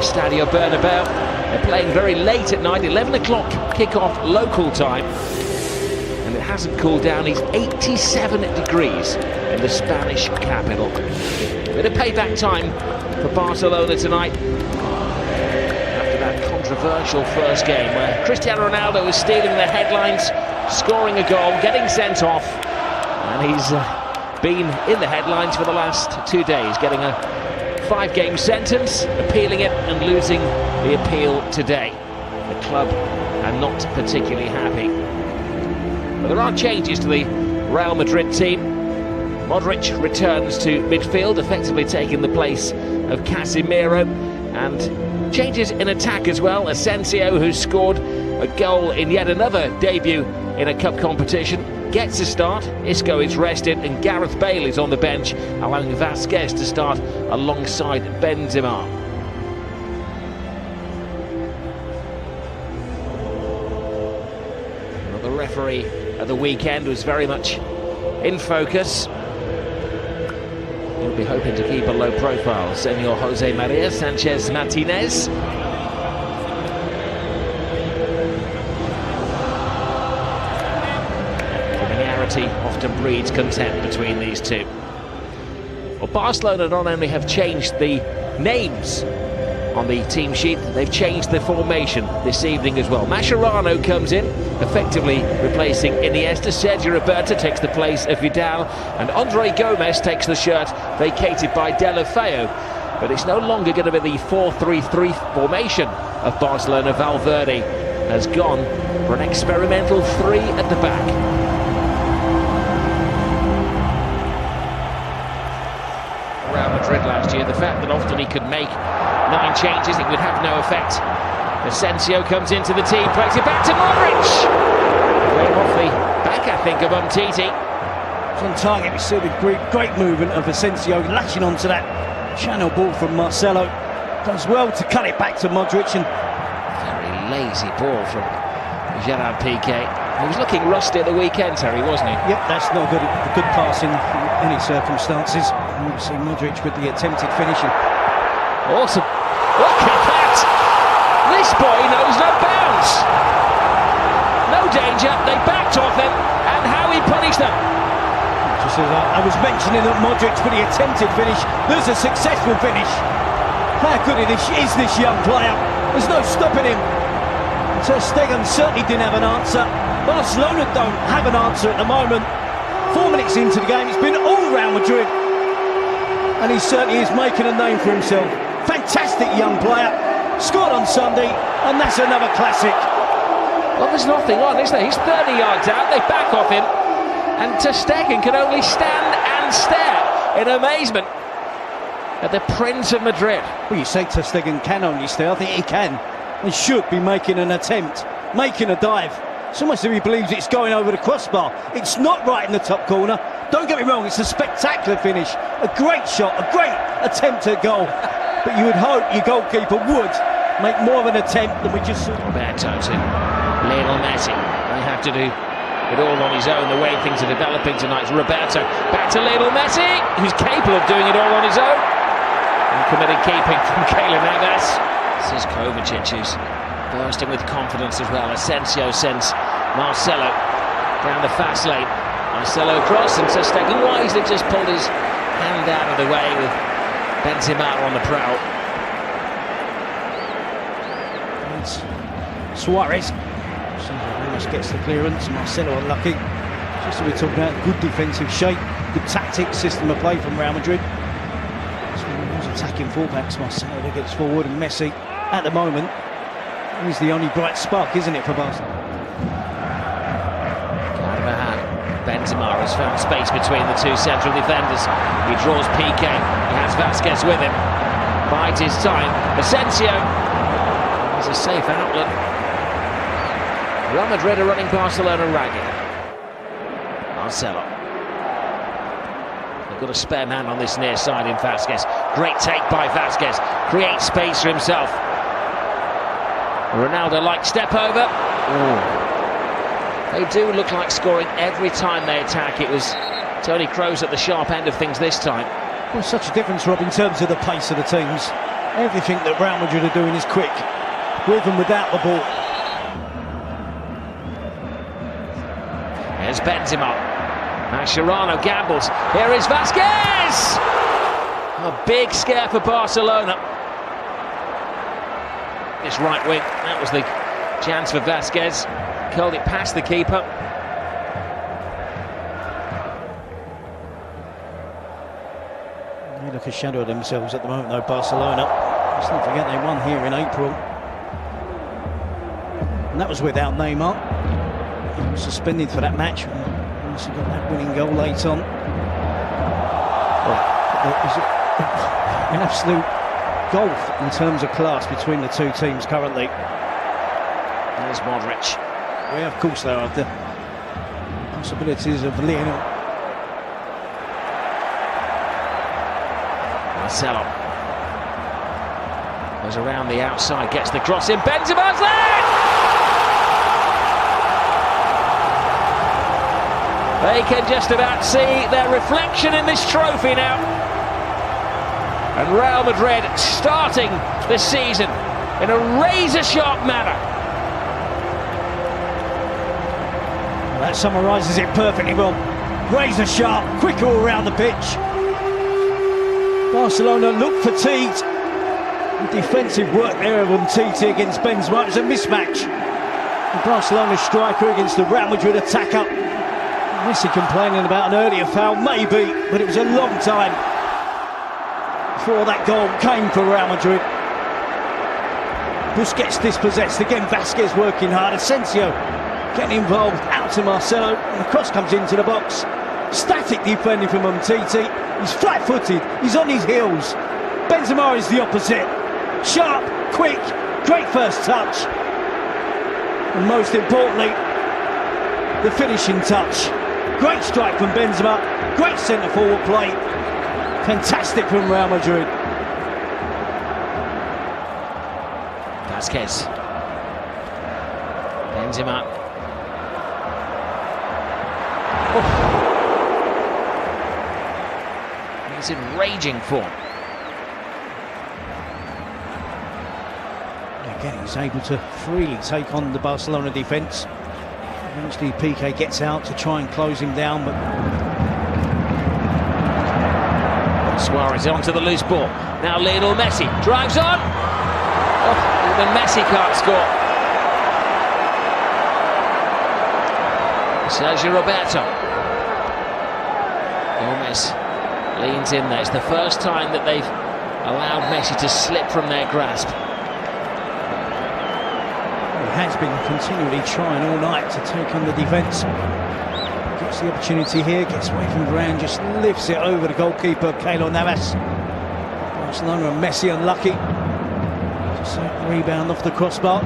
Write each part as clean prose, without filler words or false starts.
Estadio Bernabeu. They're playing very late at night, 11 o'clock kick-off local time. And it hasn't cooled down. It's 87 degrees in the Spanish capital. Bit of payback time for Barcelona tonight after that controversial first game where Cristiano Ronaldo was stealing the headlines, scoring a goal, getting sent off, and he's been in the headlines for the last 2 days, getting a 5-game sentence, appealing it and losing the appeal today. The club are not particularly happy. But there are changes to the Real Madrid team. Modric returns to midfield, effectively taking the place of Casemiro, and changes in attack as well. Asensio, who scored a goal in yet another debut in a cup competition, gets a start. Isco is rested and Gareth Bale is on the bench, allowing Vasquez to start alongside Benzema. Well, the referee at the weekend was very much in focus. He'll be hoping to keep a low profile. Senor Jose Maria Sanchez Martinez. Familiarity often breeds contempt between these two. Well, Barcelona not only have changed the names on the team sheet, they've changed the formation this evening as well. Mascherano comes in, effectively replacing Iniesta. Sergio Roberto takes the place of Vidal, and Andre Gomes takes the shirt vacated by Deulofeu. But it's no longer going to be the 4-3-3 formation of Barcelona. Valverde has gone for an experimental 3 at the back. Real Madrid last year, the fact that often he could make 9 changes, it would have no effect. Asensio comes into the team, plays it back to Modric. Playing off the back, I think, of Umtiti. It's on target. We see the great movement of Asensio, latching onto that channel ball from Marcelo. Does well to cut it back to Modric, and very lazy ball from Gerard Piqué. He was looking rusty at the weekend, Terry, wasn't he? Yep, that's not good pass in any circumstances. And we see Modric with the attempted finishing. Awesome. Look at that! This boy knows no bounds. No danger, they backed off him, and how he punished them. Just as I was mentioning that Modric for the attempted finish, there's a successful finish. How good is this young player? There's no stopping him. Ter Stegen certainly didn't have an answer. Barcelona don't have an answer at the moment. 4 minutes into the game, it's been all Real Madrid. And he certainly is making a name for himself. Fantastic young player. Scored on Sunday, and that's another classic. Well, there's nothing on, is there? He's 30 yards out, they back off him, and Ter Stegen can only stand and stare in amazement at the Prince of Madrid. Well, you say Ter Stegen can only stare. I think he can and should be making an attempt, making a dive. It's almost as if he believes it's going over the crossbar. It's not right in the top corner. Don't get me wrong, it's a spectacular finish. A great shot, a great attempt at goal. But you would hope your goalkeeper would make more of an attempt than we just saw. Roberto to Lionel Messi. They have to do it all on his own, the way things are developing tonight. Roberto back to Lionel Messi, who's capable of doing it all on his own. And committed keeping from Keylor Navas. This is Kovacic, who's bursting with confidence as well. Asensio sends Marcelo down the fast lane. Marcelo cross, and Ter Stegen wisely just pulled his hand out of the way with Benzema on the prowl. It's Suarez. Ramos gets the clearance. Marcelo unlucky. Just as we're talking about good defensive shape, good tactics, system of play from Real Madrid. So those attacking fullbacks, Marcelo that gets forward, and Messi at the moment is the only bright spark, isn't it, for Barcelona? Benzema has found space between the two central defenders. He draws Piqué. He has Vasquez with him. Bides his time. Asensio has a safe outlet. Real Madrid are running Barcelona ragged. Marcelo. They've got a spare man on this near side in Vasquez. Great take by Vasquez. Creates space for himself. Ronaldo-like step over. Ooh. They do look like scoring every time they attack. It was Toni Kroos at the sharp end of things this time. Well, such a difference, Rob, in terms of the pace of the teams. Everything that Real Madrid are doing is quick, with and without the ball. Here's Benzema. Mascherano gambles. Here is Vasquez! A big scare for Barcelona. This right wing, that was the chance for Vasquez. Curled it past the keeper. They look a shadow of themselves at the moment though, Barcelona. Let's not forget they won here in April. And that was without Neymar. He was suspended for that match. He also got that winning goal late on. An absolute gulf in terms of class between the two teams currently. There's Modric. Yeah, of course they are. The possibilities of Lionel. Marcelo goes around the outside, gets the cross in. Benzema's there! They can just about see their reflection in this trophy now. And Real Madrid starting the season in a razor-sharp manner. Well, that summarises it perfectly well. Razor-sharp, quick all around the pitch. Barcelona look fatigued. The defensive work there of Umtiti against Benzema, it was a mismatch. The Barcelona striker against the Real Madrid attacker. Messi complaining about an earlier foul, maybe, but it was a long time before that goal came for Real Madrid. Busquets dispossessed, again Vasquez working hard, Asensio getting involved, out to Marcelo, and the cross comes into the box. Static defending from Umtiti, he's flat-footed, he's on his heels. Benzema is the opposite, sharp, quick, great first touch, and most importantly, the finishing touch. Great strike from Benzema, great centre-forward play, fantastic from Real Madrid. Vasquez. Benzema. Oh. He's in raging form. Again, he's able to freely take on the Barcelona defence. Eventually Piqué gets out to try and close him down, but Suarez onto the loose ball. Now Lionel Messi drives on. Oh, even Messi can't score. Sergio Roberto. Gomez leans in there. It's the first time that they've allowed Messi to slip from their grasp. He has been continually trying all night to take on the defence. Gets the opportunity here, gets away from Varane, just lifts it over the goalkeeper, Keylor Navas. Barcelona and Messi unlucky. Just a rebound off the crossbar.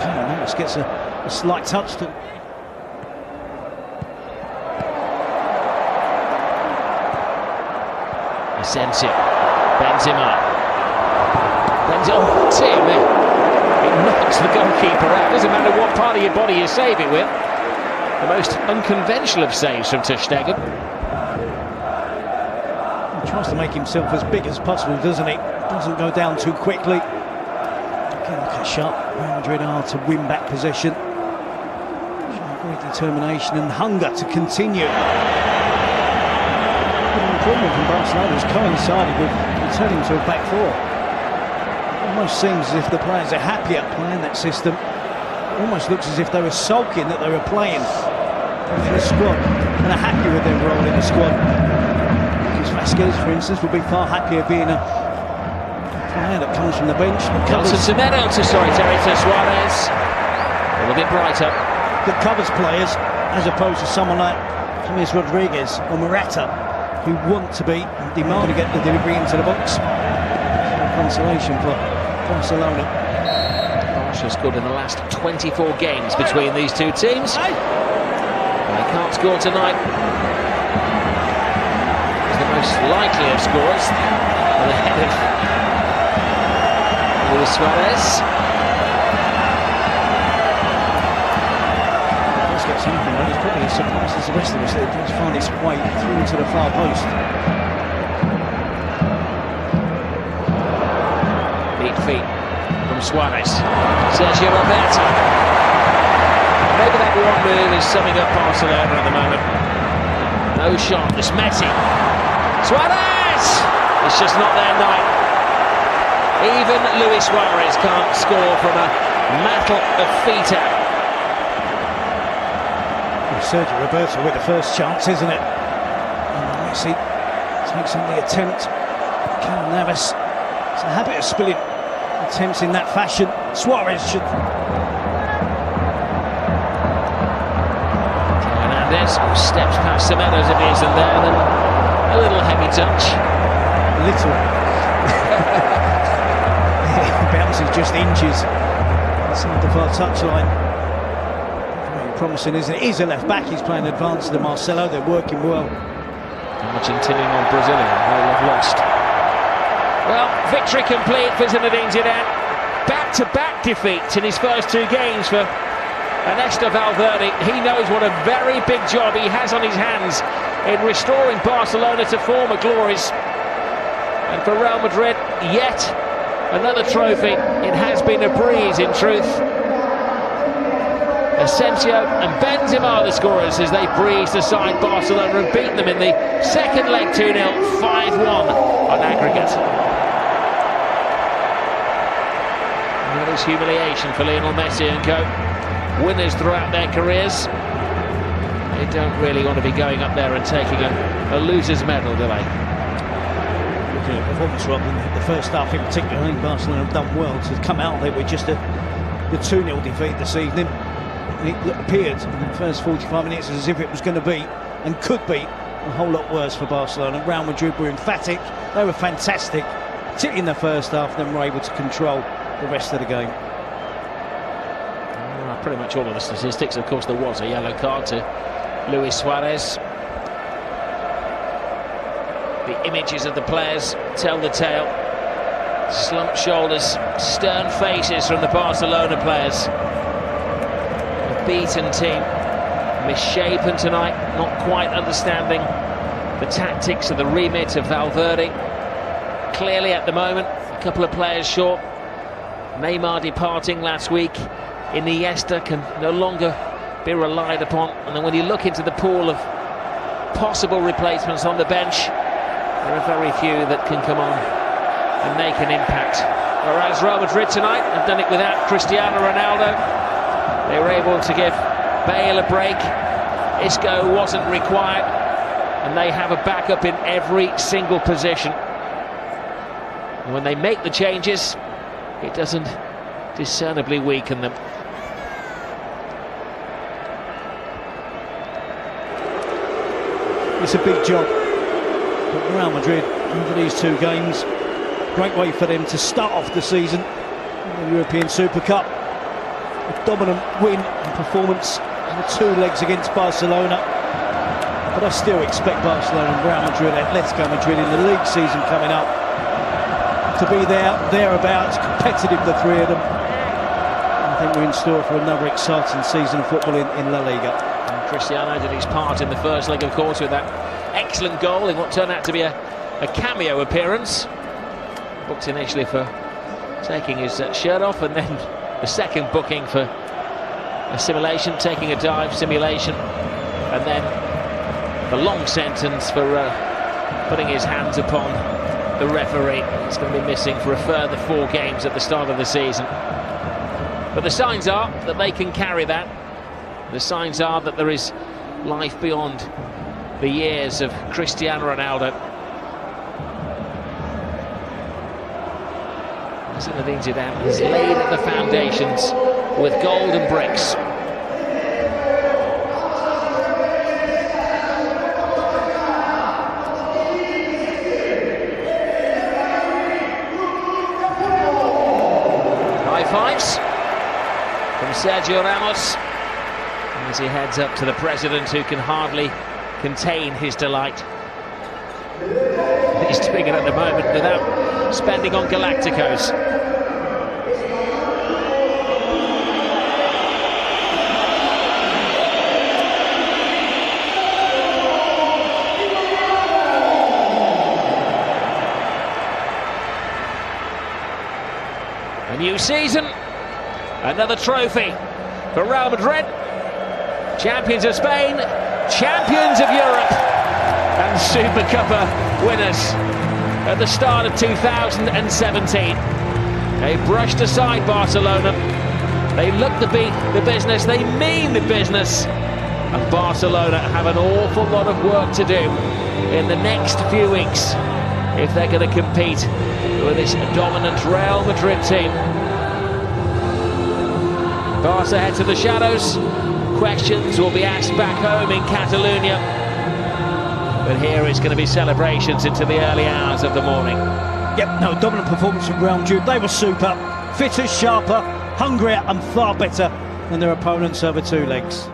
Keylor Navas gets a slight touch to... Asensio. Benzema. Oh, dear me. It knocks the goalkeeper out. Doesn't matter what part of your body you save it with. The most unconventional of saves from ter Stegen. He tries to make himself as big as possible, doesn't he? Doesn't go down too quickly. Again, look how sharp Real Madrid are to win back possession. Great determination and hunger to continue. The improvement from Barcelona has coincided with returning to a back four. Almost seems as if the players are happy at playing that system. Almost looks as if they were sulking that they were playing in the squad and are happy with their role in the squad. Because Vasquez, for instance, would be far happier being a player that comes from the bench. Nelson Semedo to Suarez. A little bit brighter. That covers players as opposed to someone like James Rodriguez or Morata, who want to be and demand to get the delivery into the box. Consolation for Barcelona. Barca scored in the last 24 games between these two teams. They can't score tonight. It's the most likely of scorers. Ahead of Luis Suarez. Let's get something. It's probably as surprised as the rest of us that it does find its way through to the far post. trophy from Suarez. Sergio Roberto. Maybe that one move is summing up Barcelona at the moment. No shot, this Messi. Suarez! It's just not their night. Even Luis Suarez can't score from a mantle of feet out. Sergio Roberto with the first chance, isn't it? And Messi takes on the attempt. Keylor Navas, it's a habit of spilling attempts in that fashion. Suarez should. Hernandez steps past Semedo's if he isn't there, then a little heavy touch. Little. It bounces just inches inside the far touchline. Promising, isn't it? He's a left back, he's playing advanced to Marcelo, they're working well. Argentinian on Brazilian, they have lost. Well, victory complete for Zinedine Zidane. Back-to-back defeats in his first two games for Ernesto Valverde. He knows what a very big job he has on his hands in restoring Barcelona to former glories. And for Real Madrid, yet another trophy. It has been a breeze, in truth. Asensio and Benzema the scorers as they breezed aside Barcelona and beat them in the second leg 2-0, 5-1 on aggregate. And that is humiliation for Lionel Messi and co. Winners throughout their careers. They don't really want to be going up there and taking a loser's medal, do they? Looking at performance, Rob, in the first half in particular, I think Barcelona have done well to come out there with just the 2-0 defeat this evening. It appeared in the first 45 minutes as if it was going to be, and could be, a whole lot worse for Barcelona. Real Madrid were emphatic, they were fantastic, particularly in the first half, then were able to control the rest of the game. Pretty much all of the statistics. Of course, there was a yellow card to Luis Suarez. The images of the players tell the tale. Slumped shoulders, stern faces from the Barcelona players. Beaten team, misshapen tonight, not quite understanding the tactics of the remit of Valverde. Clearly at the moment, a couple of players short. Neymar departing last week. Iniesta can no longer be relied upon. And then when you look into the pool of possible replacements on the bench, there are very few that can come on and make an impact. Whereas Real Madrid tonight have done it without Cristiano Ronaldo. They were able to give Bale a break. Isco wasn't required, and they have a backup in every single position. And when they make the changes, it doesn't discernibly weaken them. It's a big job for Real Madrid over these two games. Great way for them to start off the season in the European Super Cup. A dominant win and performance in the two legs against Barcelona. But I still expect Barcelona and Real Madrid, Atletico Madrid in the league season coming up, to be thereabouts, competitive, the three of them. I think we're in store for another exciting season of football in La Liga. And Cristiano did his part in the first leg, of course, with that excellent goal in what turned out to be a cameo appearance. Booked initially for taking his shirt off, and then the second booking for assimilation, taking a dive, simulation, and then the long sentence for putting his hands upon the referee. He's going to be missing for a further 4 games at the start of the season. But the signs are that they can carry that. The signs are that there is life beyond the years of Cristiano Ronaldo. Zinedine Zidane has laid the foundations with golden bricks. High fives from Sergio Ramos as he heads up to the president, who can hardly contain his delight. He's doing it at the moment without spending on Galacticos. A new season, another trophy for Real Madrid, champions of Spain, champions of Europe, and Super Cuppa winners at the start of 2017. They brushed aside Barcelona. They look to be the business, they mean the business. And Barcelona have an awful lot of work to do in the next few weeks if they're going to compete with this dominant Real Madrid team. Barca head to the shadows. Questions will be asked back home in Catalonia. But here it's going to be celebrations into the early hours of the morning. Yep, no, dominant performance from Real Madrid. They were super, fitter, sharper, hungrier and far better than their opponents over two legs.